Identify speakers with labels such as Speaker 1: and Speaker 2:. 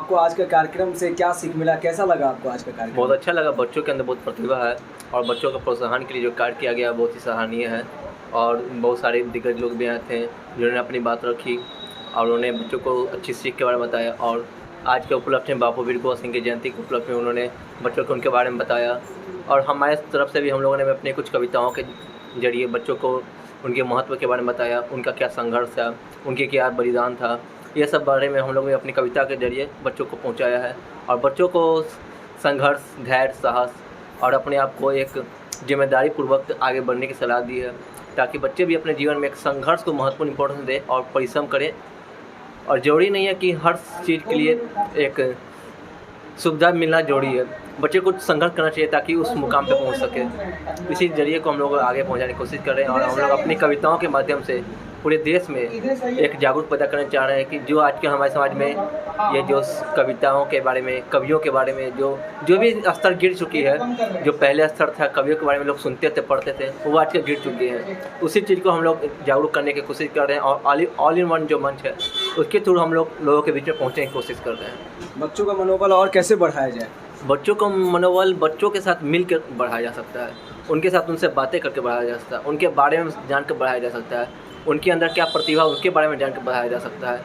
Speaker 1: आपको आज के कार्यक्रम से क्या सीख मिला, कैसा लगा आपको आज का कार्यक्रम?
Speaker 2: बहुत अच्छा लगा। बच्चों के अंदर बहुत प्रतिभा है और बच्चों का प्रोत्साहन के लिए जो कार्य किया गया बहुत ही सराहनीय है। और बहुत सारे दिग्गज लोग भी आए थे जिन्होंने अपनी बात रखी और उन्होंने बच्चों को अच्छी सीख के बारे में बताया। और आज के उपलक्ष्य में बापू वीर कुँवर सिंह की जयंती के उपलक्ष्य में उन्होंने बच्चों को उनके बारे में बताया। और हमारे तरफ से भी हम लोगों ने अपने कुछ कविताओं के जरिए बच्चों को उनके महत्व के बारे में बताया, उनका क्या संघर्ष था, उनके क्या बलिदान था, ये सब बारे में हम लोग ने अपनी कविता के जरिए बच्चों को पहुंचाया है। और बच्चों को संघर्ष, धैर्य, साहस और अपने आप को एक जिम्मेदारी पूर्वक आगे बढ़ने की सलाह दी है, ताकि बच्चे भी अपने जीवन में एक संघर्ष को महत्वपूर्ण इम्पोर्टेंस दें और परिश्रम करें। और ज़रूरी नहीं है कि हर चीज़ के लिए एक सुविधा मिलना जरूरी है, बच्चे को संघर्ष करना चाहिए ताकि उस मुकाम पे पहुंच सके। इसी जरिए को हम लोग आगे पहुंचाने की कोशिश कर रहे हैं और हम लोग अपनी कविताओं के माध्यम से पूरे देश में एक जागरूक पैदा करना चाह रहे हैं कि जो आज के हमारे समाज में ये जो कविताओं के बारे में, कवियों के बारे में जो भी स्तर गिर चुकी है, जो पहले स्तर था कवियों के बारे में लोग सुनते थे, पढ़ते थे, वो आज के गिर चुके हैं। उसी चीज़ को हम लोग जागरूक करने की कोशिश कर रहे हैं और ऑल इन वन जो मंच है उसके थ्रू हम लोगों के बीच में पहुँचने की कोशिश कर रहे हैं।
Speaker 1: बच्चों का मनोबल और कैसे बढ़ाया जाए?
Speaker 2: बच्चों का मनोबल बच्चों के साथ मिलकर बढ़ाया जा सकता है, उनके साथ उनसे बातें करके बढ़ाया जा सकता है, उनके बारे में जानकर बढ़ाया जा सकता है, उनके अंदर क्या प्रतिभा उनके बारे में जानकर बढ़ाया जा सकता है।